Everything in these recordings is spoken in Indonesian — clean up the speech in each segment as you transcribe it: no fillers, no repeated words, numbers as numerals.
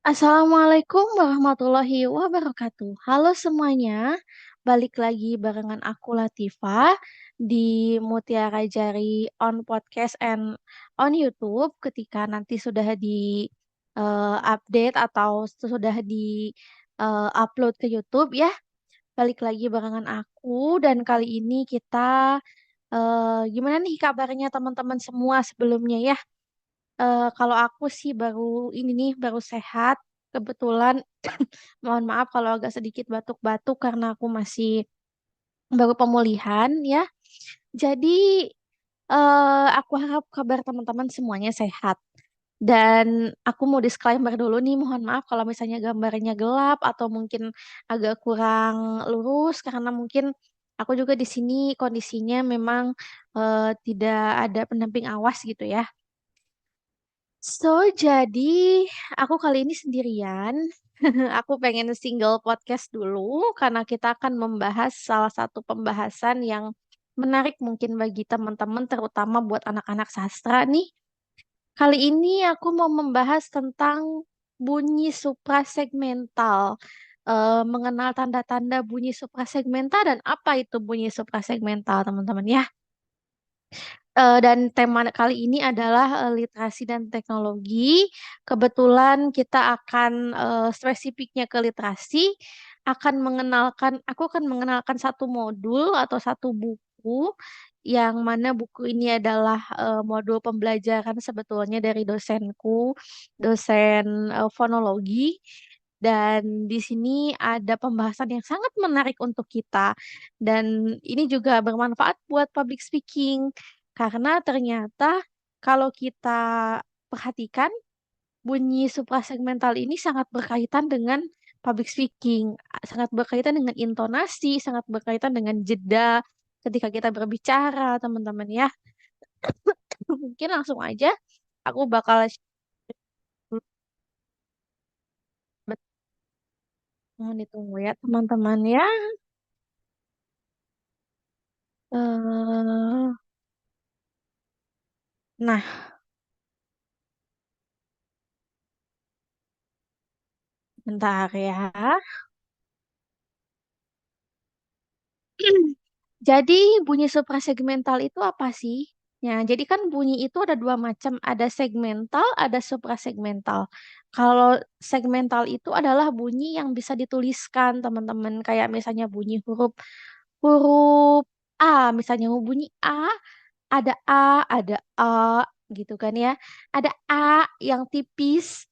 Assalamualaikum warahmatullahi wabarakatuh. Halo semuanya, balik lagi barengan aku Latifah di Mutiara Jari on podcast and on YouTube ketika nanti sudah di update atau sudah di upload ke YouTube ya. Balik lagi barengan aku dan kali ini kita gimana nih kabarnya teman-teman semua sebelumnya ya? Kalau aku sih baru ini nih baru sehat. Kebetulan mohon maaf kalau agak sedikit batuk-batuk karena aku masih baru pemulihan ya. Jadi aku harap kabar teman-teman semuanya sehat. Dan aku mau disclaimer dulu nih, mohon maaf kalau misalnya gambarnya gelap atau mungkin agak kurang lurus karena mungkin aku juga di sini kondisinya memang tidak ada pendamping awas gitu ya. Jadi aku kali ini sendirian. Aku pengen single podcast dulu karena kita akan membahas salah satu pembahasan yang menarik mungkin bagi teman-teman, terutama buat anak-anak sastra nih. Kali ini aku mau membahas tentang bunyi suprasegmental. Mengenal tanda-tanda bunyi suprasegmental dan apa itu bunyi suprasegmental, teman-teman ya. Dan tema kali ini adalah literasi dan teknologi. Kebetulan kita akan spesifiknya ke literasi, aku akan mengenalkan satu modul atau satu buku, yang mana buku ini adalah modul pembelajaran sebetulnya dari dosenku, dosen fonologi. Dan di sini ada pembahasan yang sangat menarik untuk kita. Dan ini juga bermanfaat buat public speaking. Karena ternyata kalau kita perhatikan bunyi suprasegmental ini sangat berkaitan dengan public speaking, sangat berkaitan dengan intonasi, sangat berkaitan dengan jeda ketika kita berbicara, teman-teman ya. Mungkin langsung aja aku bakal mohon ditunggu ya teman-teman ya. eh nah, bentar ya. Jadi bunyi suprasegmental itu apa sih? Ya, jadi kan bunyi itu ada dua macam, ada segmental, ada suprasegmental. Kalau segmental itu adalah bunyi yang bisa dituliskan, teman-teman. Kayak misalnya bunyi huruf huruf A, misalnya bunyi A, ada A gitu kan ya. Ada A yang tipis.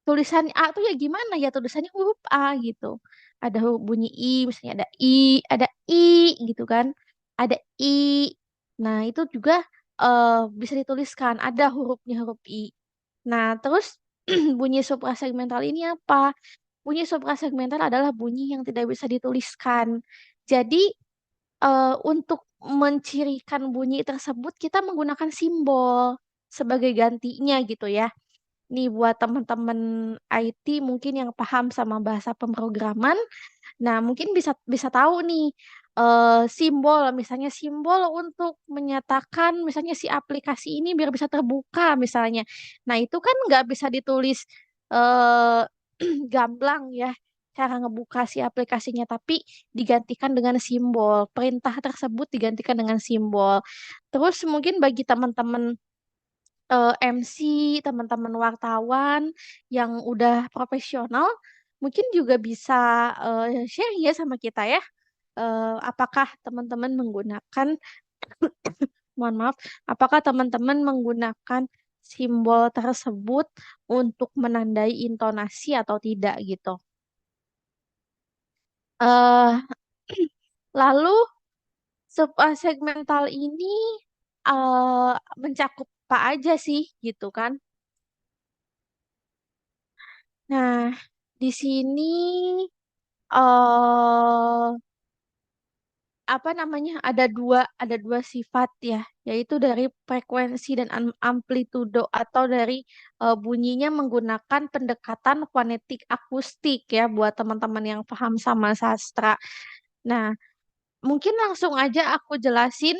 Tulisan A tuh ya gimana ya tulisannya huruf A gitu. Ada huruf bunyi I, misalnya ada I gitu kan. Ada I. Nah, itu juga eh, bisa dituliskan ada hurufnya huruf I. Nah, terus bunyi suprasegmental ini apa? Bunyi suprasegmental adalah bunyi yang tidak bisa dituliskan. Jadi untuk mencirikan bunyi tersebut kita menggunakan simbol sebagai gantinya gitu ya. Nih buat teman-teman IT mungkin yang paham sama bahasa pemrograman, nah mungkin bisa bisa tahu nih simbol, misalnya simbol untuk menyatakan misalnya si aplikasi ini biar bisa terbuka misalnya. Nah itu kan nggak bisa ditulis eh, gamblang ya cara ngebuka si aplikasinya, tapi digantikan dengan simbol. Perintah tersebut digantikan dengan simbol. Terus mungkin bagi teman-teman MC, teman-teman wartawan yang udah profesional, mungkin juga bisa share ya sama kita ya. Apakah teman-teman menggunakan, mohon maaf, apakah teman-teman menggunakan simbol tersebut untuk menandai intonasi atau tidak gitu. eh Lalu subsegmental ini eh mencakup apa aja sih gitu kan? Nah, di sini eh apa namanya? Ada dua sifat ya, yaitu dari frekuensi dan amplitudo atau dari bunyinya menggunakan pendekatan fonetik akustik ya buat teman-teman yang paham sama sastra. Nah, mungkin langsung aja aku jelasin.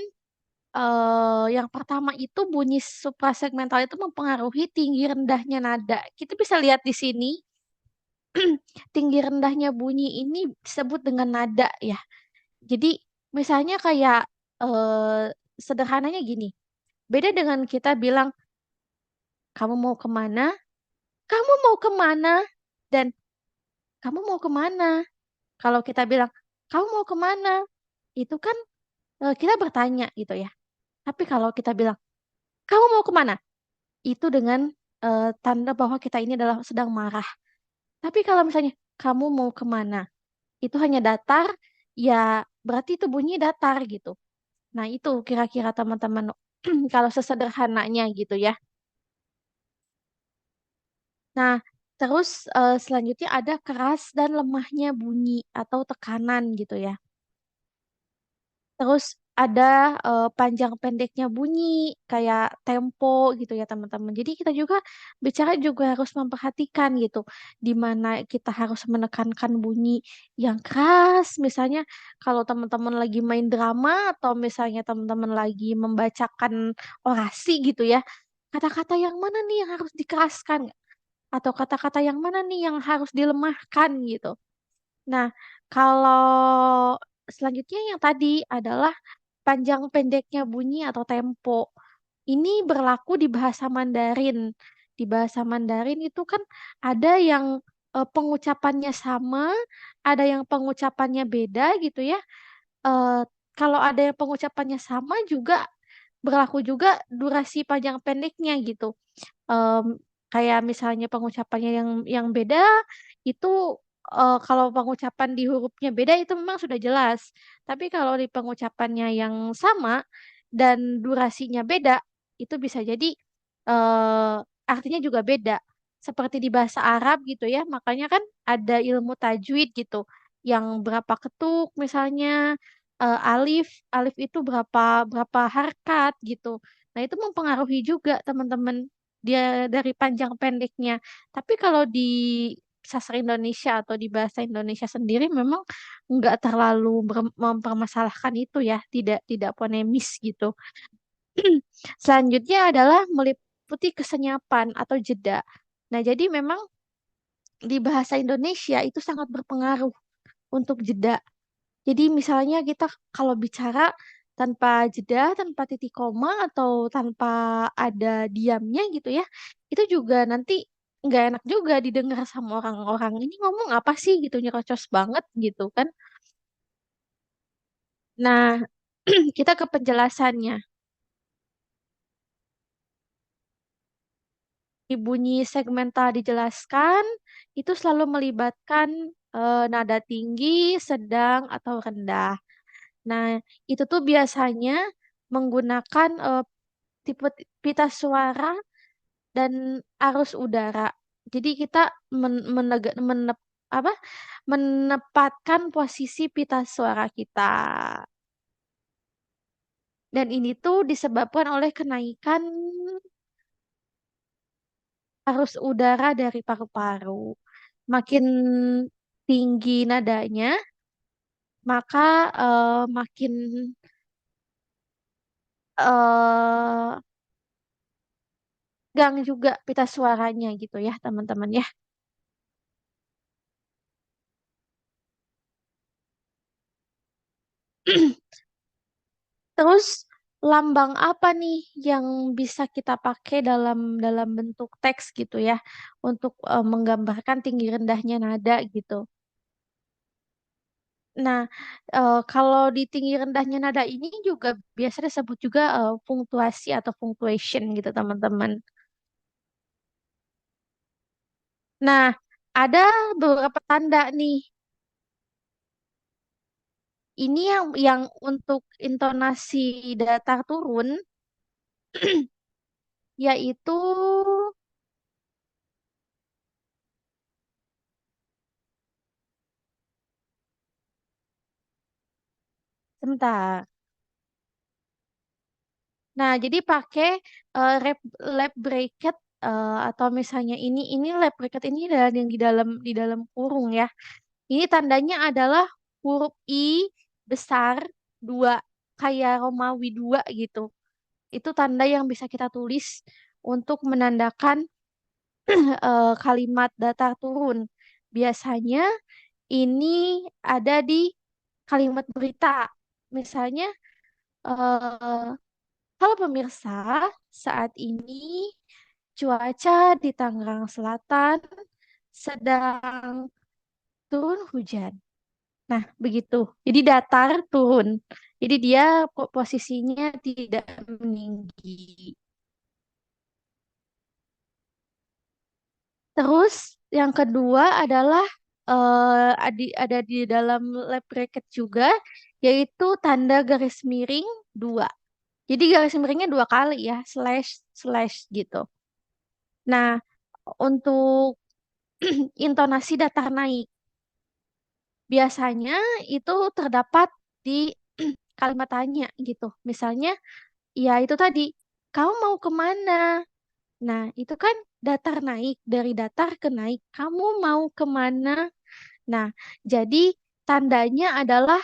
Yang pertama itu bunyi suprasegmental itu mempengaruhi tinggi rendahnya nada. Kita bisa lihat di sini. tinggi rendahnya bunyi ini disebut dengan nada ya. Jadi misalnya kayak sederhananya gini, beda dengan kita bilang kamu mau kemana, kamu mau kemana, dan kamu mau kemana. Kalau kita bilang kamu mau kemana, itu kan kita bertanya gitu ya. Tapi kalau kita bilang kamu mau kemana, itu dengan tanda bahwa kita ini adalah sedang marah. Tapi kalau misalnya kamu mau kemana, itu hanya datar, ya berarti itu bunyi datar gitu. Nah, itu kira-kira teman-teman kalau sesederhananya gitu ya. Nah, terus selanjutnya ada keras dan lemahnya bunyi atau tekanan gitu ya. Terus ada panjang pendeknya bunyi kayak tempo gitu ya teman-teman. Jadi kita juga bicara juga harus memperhatikan gitu di mana kita harus menekankan bunyi yang keras. Misalnya kalau teman-teman lagi main drama atau misalnya teman-teman lagi membacakan orasi gitu ya. Kata-kata yang mana nih yang harus dikeraskan atau kata-kata yang mana nih yang harus dilemahkan gitu. Nah, kalau selanjutnya yang tadi adalah panjang pendeknya bunyi atau tempo. Ini berlaku di bahasa Mandarin. Di bahasa Mandarin itu kan ada yang pengucapannya sama, ada yang pengucapannya beda gitu ya. Eh, Kalau ada yang pengucapannya sama juga berlaku juga durasi panjang pendeknya gitu. Em, Kayak misalnya pengucapannya yang beda itu kalau pengucapan di hurufnya beda itu memang sudah jelas. Tapi kalau di pengucapannya yang sama dan durasinya beda itu bisa jadi artinya juga beda. Seperti di bahasa Arab gitu ya, makanya kan ada ilmu tajwid gitu. Yang berapa ketuk misalnya alif, alif itu berapa berapa harkat gitu. Nah, itu mempengaruhi juga teman-teman dia dari panjang pendeknya. Tapi kalau di sastra Indonesia atau di bahasa Indonesia sendiri memang nggak terlalu mempermasalahkan itu ya, tidak tidak ponemis gitu. Selanjutnya adalah meliputi kesenyapan atau jeda. Nah, jadi memang di bahasa Indonesia itu sangat berpengaruh untuk jeda. Jadi misalnya kita kalau bicara tanpa jeda, tanpa titik koma atau tanpa ada diamnya gitu ya, itu juga nanti nggak enak juga didengar sama orang-orang. Ini ngomong apa sih gitu, nyerocos banget gitu kan. Nah, kita ke penjelasannya. Di bunyi segmental dijelaskan, itu selalu melibatkan nada tinggi, sedang, atau rendah. Nah, itu tuh biasanya menggunakan tipe pita suara dan arus udara. Jadi kita apa? Menempatkan posisi pita suara kita. Dan ini tuh disebabkan oleh kenaikan arus udara dari paru-paru. Makin tinggi nadanya, maka makin eh gang juga pita suaranya gitu ya, teman-teman ya. Terus lambang apa nih yang bisa kita pakai dalam dalam bentuk teks gitu ya untuk menggambarkan tinggi rendahnya nada gitu. Nah, kalau di tinggi rendahnya nada ini juga biasa disebut juga punktuasi atau punctuation gitu teman-teman. Nah, ada beberapa tanda nih. Ini yang untuk intonasi datar turun yaitu sebentar. Nah, jadi pakai lap bracket atau misalnya ini lap bracket ini adalah yang di dalam kurung ya. Ini tandanya adalah huruf I besar 2 kayak Romawi 2 gitu. Itu tanda yang bisa kita tulis untuk menandakan kalimat datar turun. biasanya ini ada di kalimat berita. Misalnya, eh, halo pemirsa, saat ini cuaca di Tangerang Selatan sedang turun hujan. Nah, begitu. Jadi datar turun. Jadi dia posisinya tidak meninggi. Terus yang kedua adalah ada di dalam lab bracket juga, yaitu tanda garis miring dua. Jadi garis miringnya dua kali ya, slash slash gitu. Nah, untuk intonasi datar naik, biasanya itu terdapat di kalimat tanya gitu. Misalnya, ya itu tadi, kamu mau kemana? Nah, itu kan datar naik, dari datar ke naik. Kamu mau kemana? Nah, jadi tandanya adalah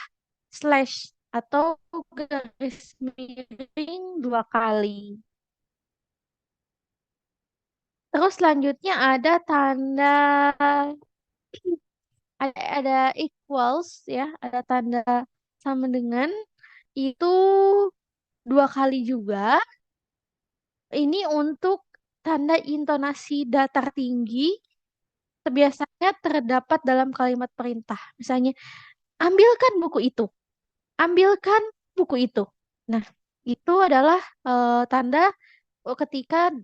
slash atau garis miring dua kali. Terus selanjutnya ada tanda ada equals ya, ada tanda sama dengan itu dua kali juga. Ini untuk tanda intonasi datar tinggi biasanya terdapat dalam kalimat perintah. Misalnya, ambilkan buku itu. Ambilkan buku itu. Nah, itu adalah tanda ketika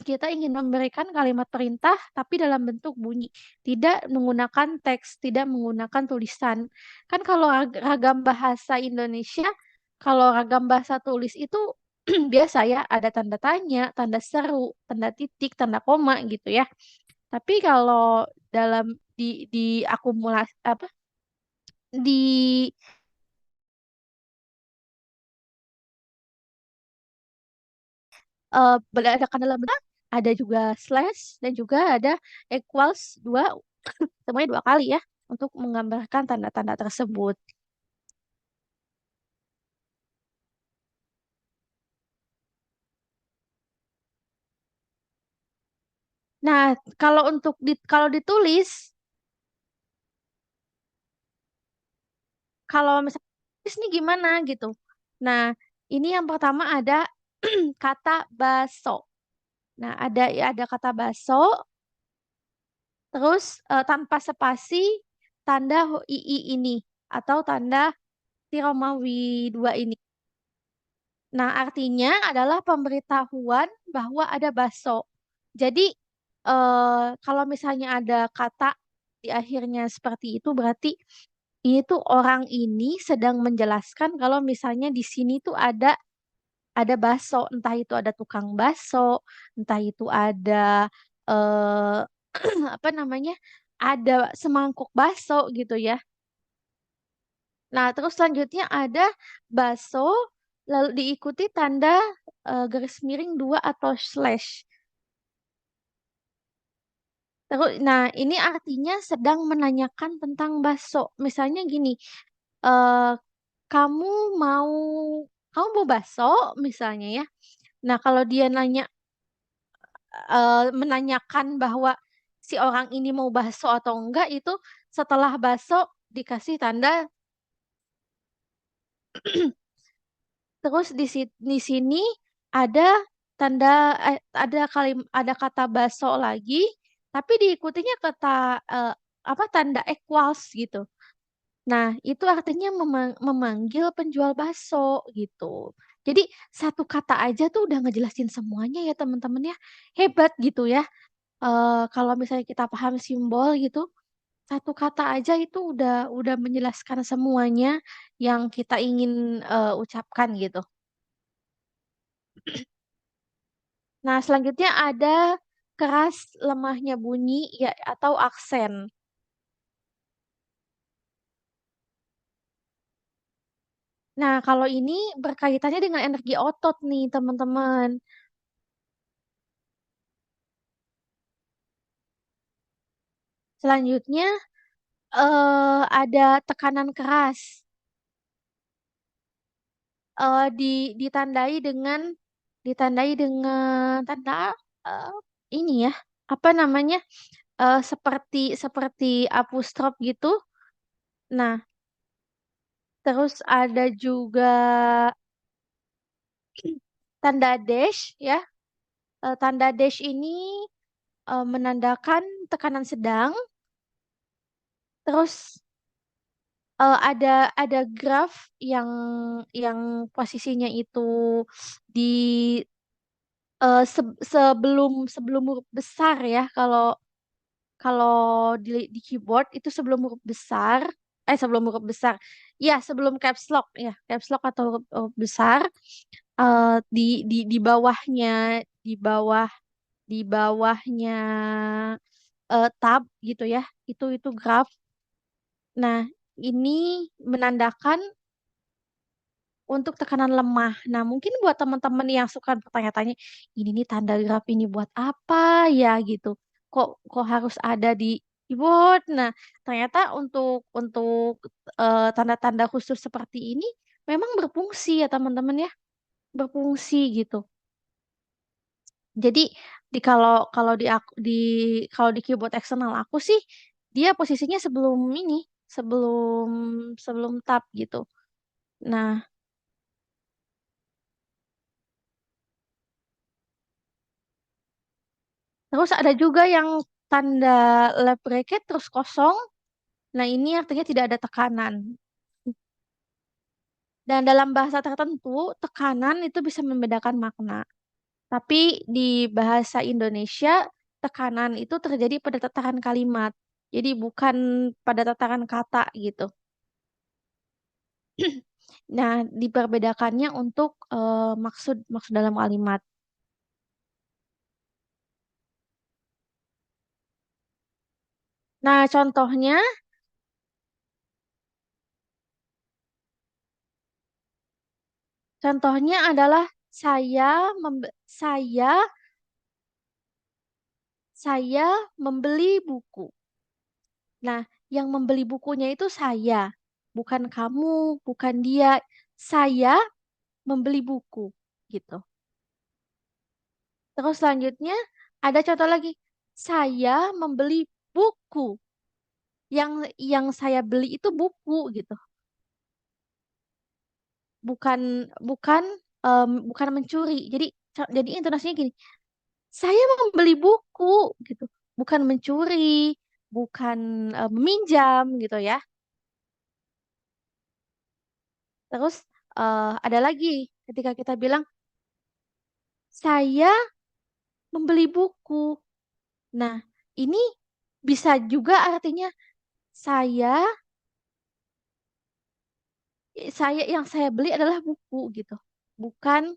kita ingin memberikan kalimat perintah tapi dalam bentuk bunyi, tidak menggunakan teks, tidak menggunakan tulisan. Kan kalau ragam bahasa Indonesia, kalau ragam bahasa tulis itu biasa ya, ada tanda tanya, tanda seru, tanda titik, tanda koma gitu ya. Tapi kalau dalam di akumulasi apa di berdasarkan dalam bentuk ada juga slash dan juga ada equals dua, semuanya dua kali ya untuk menggambarkan tanda-tanda tersebut. Nah, kalau untuk kalau ditulis, kalau misalnya tulis ini gimana gitu. Nah, ini yang pertama ada kata baso. Nah, ada kata baso, terus tanpa spasi tanda ii ini atau tanda si Romawi dua ini. Nah, artinya adalah pemberitahuan bahwa ada baso. Jadi, kalau misalnya ada kata di akhirnya seperti itu, berarti ini tuh orang ini sedang menjelaskan kalau misalnya di sini tuh ada baso, entah itu ada tukang baso, entah itu ada eh, apa namanya, ada semangkuk baso gitu ya. Nah, terus selanjutnya ada baso, lalu diikuti tanda garis miring dua atau slash. Terus, nah ini artinya sedang menanyakan tentang baso. Misalnya gini, eh, kamu mau kamu mau baso misalnya ya. Nah, kalau dia menanyakan bahwa si orang ini mau baso atau enggak itu setelah baso dikasih tanda. Terus di sini ada tanda ada ada kata baso lagi, tapi diikutinya kata eh, apa tanda equals gitu. Nah, itu artinya memanggil penjual baso gitu. Jadi satu kata aja tuh udah ngejelasin semuanya ya teman-teman ya. Hebat gitu ya. Kalau misalnya kita paham simbol gitu, satu kata aja itu udah menjelaskan semuanya yang kita ingin ucapkan gitu. Nah, selanjutnya ada keras lemahnya bunyi ya atau aksen. Nah, kalau ini berkaitannya dengan energi otot nih, teman-teman. Selanjutnya ada tekanan keras. Eh, ditandai dengan tanda ini ya. Apa namanya? seperti seperti apostrop gitu. Nah, terus ada juga tanda dash ya. Tanda dash ini menandakan tekanan sedang. Terus ada graf yang posisinya itu di sebelum sebelum huruf besar ya. Kalau kalau di keyboard itu sebelum huruf besar, sebelum huruf besar, ya sebelum caps lock atau huruf besar, di bawahnya, di bawah di bawahnya tab gitu ya, itu graf. Nah, ini menandakan untuk tekanan lemah. Nah, mungkin buat teman-teman yang suka bertanya-tanya, ini nih tanda graf ini buat apa ya gitu. Kok kok harus ada di keyboard? Nah, ternyata untuk tanda-tanda khusus seperti ini memang berfungsi ya teman-teman ya, berfungsi gitu. Jadi kalau kalau di aku kalau di keyboard eksternal aku sih dia posisinya sebelum ini, sebelum sebelum tab gitu. Nah, terus ada juga yang tanda left bracket terus kosong. Nah, ini artinya tidak ada tekanan. Dan dalam bahasa tertentu, tekanan itu bisa membedakan makna. Tapi di bahasa Indonesia, tekanan itu terjadi pada tataran kalimat. Jadi bukan pada tataran kata gitu. Nah, diperbedakannya untuk maksud maksud dalam kalimat. Nah, contohnya adalah saya membeli buku. Nah, yang membeli bukunya itu saya, bukan kamu, bukan dia. Saya membeli buku, gitu. Terus selanjutnya ada contoh lagi. Saya membeli buku. Yang saya beli itu buku, gitu. Bukan bukan bukan mencuri. Jadi intonasinya gini. Saya membeli buku, gitu. Bukan mencuri, bukan meminjam, gitu ya. Terus ada lagi ketika kita bilang saya membeli buku. Nah, ini bisa juga artinya saya yang saya beli adalah buku gitu. Bukan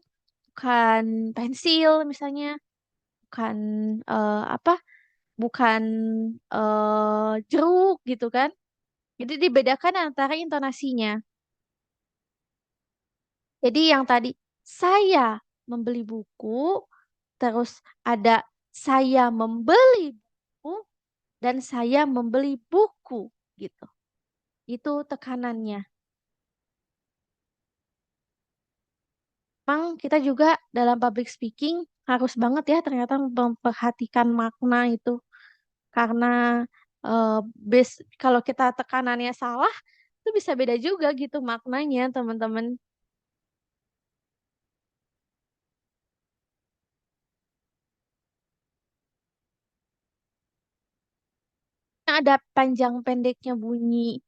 bukan pensil misalnya, bukan apa? Bukan jeruk gitu kan. Jadi dibedakan antara intonasinya. Jadi yang tadi saya membeli buku, terus ada saya membeli buku dan saya membeli buku gitu. Itu tekanannya. Memang kita juga dalam public speaking harus banget ya ternyata memperhatikan makna itu karena eh, kalau kita tekanannya salah itu bisa beda juga gitu maknanya teman-teman. Ada panjang pendeknya bunyi.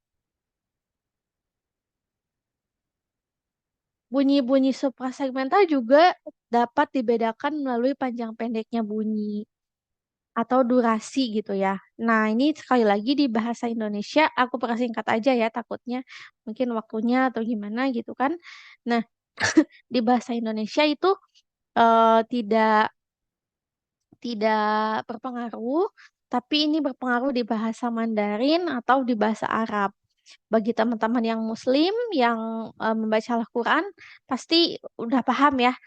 Bunyi-bunyi suprasegmental juga dapat dibedakan melalui panjang pendeknya bunyi atau durasi gitu ya. Nah, ini sekali lagi di bahasa Indonesia, aku persingkat aja ya, takutnya mungkin waktunya atau gimana gitu kan. Nah, di bahasa Indonesia itu tidak tidak berpengaruh, tapi ini berpengaruh di bahasa Mandarin atau di bahasa Arab. Bagi teman-teman yang Muslim yang membaca Al-Quran, pasti udah paham ya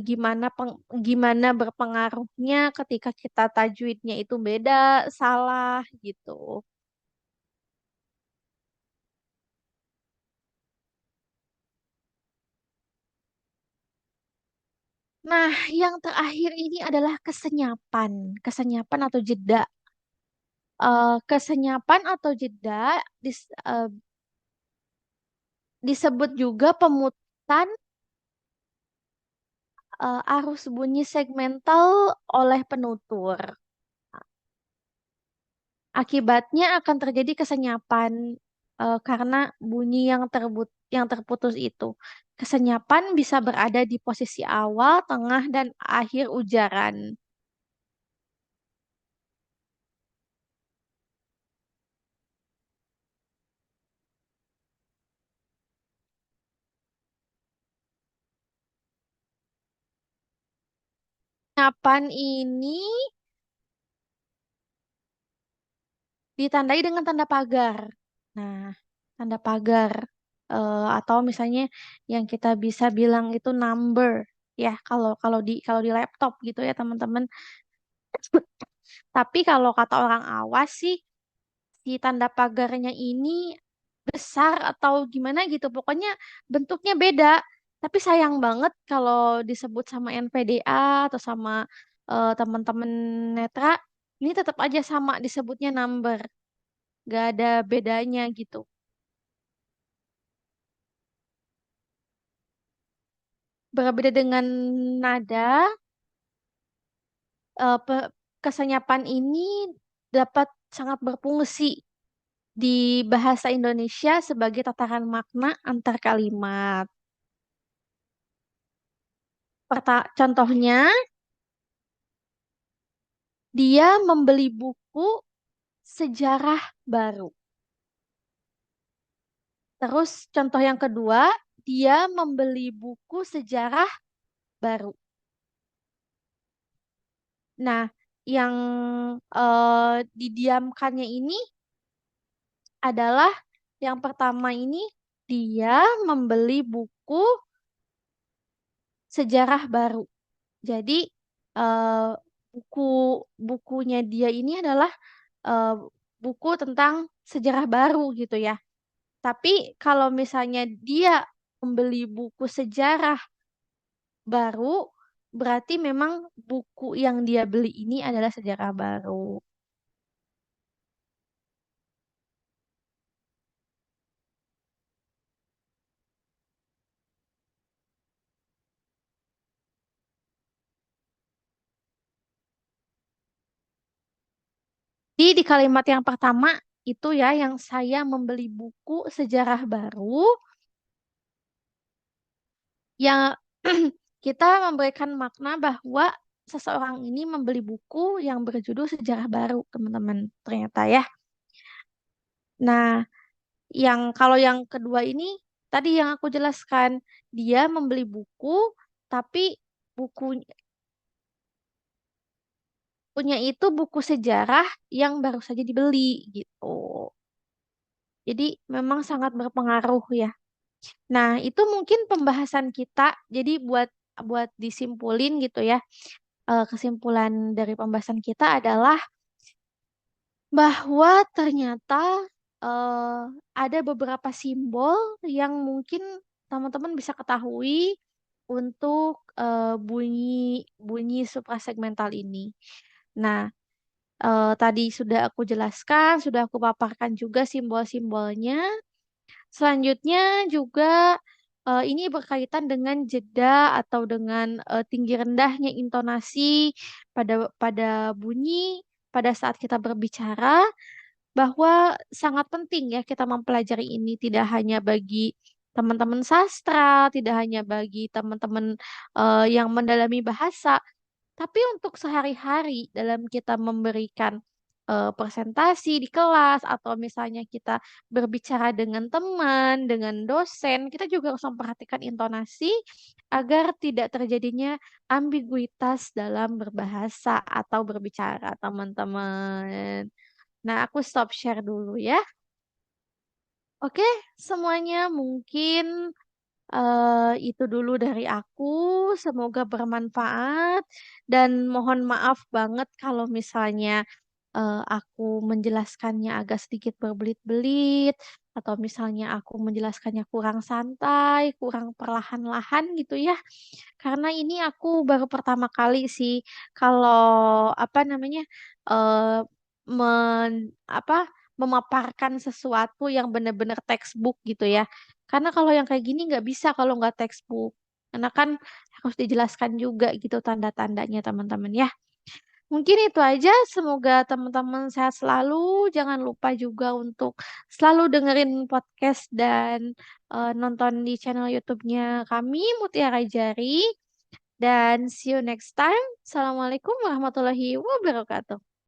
gimana berpengaruhnya ketika kita tajwidnya itu beda, salah gitu. Nah, yang terakhir ini adalah kesenyapan atau jeda. Kesenyapan atau jeda disebut juga pemutusan arus bunyi segmental oleh penutur. Akibatnya akan terjadi kesenyapan karena bunyi yang terputus itu. Kesenyapan bisa berada di posisi awal, tengah, dan akhir ujaran. Kenyapan ini ditandai dengan tanda pagar. Nah, tanda pagar atau misalnya yang kita bisa bilang itu number ya kalau kalau di laptop gitu ya teman-teman. Tapi kalau kata orang awas sih si tanda pagarnya ini besar atau gimana gitu. Pokoknya bentuknya beda. Tapi sayang banget kalau disebut sama NVDA atau sama teman-teman netra, ini tetap aja sama disebutnya number. Gak ada bedanya gitu. Berbeda dengan nada, kesenyapan ini dapat sangat berfungsi di bahasa Indonesia sebagai tataran makna antar kalimat. Contohnya, dia membeli buku sejarah baru. Terus contoh yang kedua, dia membeli buku sejarah baru. Nah, yang didiamkannya ini adalah yang pertama ini dia membeli buku sejarah baru. Jadi eh, buku bukunya dia ini adalah eh, buku tentang sejarah baru gitu ya. Tapi kalau misalnya dia membeli buku sejarah baru, berarti memang buku yang dia beli ini adalah sejarah baru. Di kalimat yang pertama itu ya yang saya membeli buku sejarah baru yang kita memberikan makna bahwa seseorang ini membeli buku yang berjudul Sejarah Baru, teman-teman. Ternyata ya. Nah, kalau yang kedua ini tadi yang aku jelaskan, dia membeli buku tapi bukunya itu buku sejarah yang baru saja dibeli gitu. Jadi memang sangat berpengaruh ya. Nah, itu mungkin pembahasan kita. Jadi buat buat disimpulin gitu ya. Kesimpulan dari pembahasan kita adalah bahwa ternyata eh, ada beberapa simbol yang mungkin teman-teman bisa ketahui untuk bunyi bunyi suprasegmental ini. Nah, tadi sudah aku jelaskan, sudah aku paparkan juga simbol-simbolnya. Selanjutnya juga ini berkaitan dengan jeda atau dengan tinggi rendahnya intonasi pada bunyi pada saat kita berbicara bahwa sangat penting ya kita mempelajari ini tidak hanya bagi teman-teman sastra, tidak hanya bagi teman-teman yang mendalami bahasa, tapi untuk sehari-hari dalam kita memberikan presentasi di kelas atau misalnya kita berbicara dengan teman, dengan dosen, kita juga harus memperhatikan intonasi agar tidak terjadinya ambiguitas dalam berbahasa atau berbicara, teman-teman. Nah, aku stop share dulu ya. Oke, semuanya mungkin itu dulu dari aku. Semoga bermanfaat dan mohon maaf banget kalau misalnya aku menjelaskannya agak sedikit berbelit-belit atau misalnya aku menjelaskannya kurang santai, kurang perlahan-lahan gitu ya. Karena ini aku baru pertama kali sih kalau apa namanya eh, apa memaparkan sesuatu yang benar-benar textbook gitu ya. Karena kalau yang kayak gini nggak bisa kalau nggak textbook. Karena kan harus dijelaskan juga gitu tanda-tandanya teman-teman ya. Mungkin itu aja. Semoga teman-teman sehat selalu. Jangan lupa juga untuk selalu dengerin podcast dan nonton di channel YouTube-nya kami, Mutiara Jari. Dan see you next time. Assalamualaikum warahmatullahi wabarakatuh.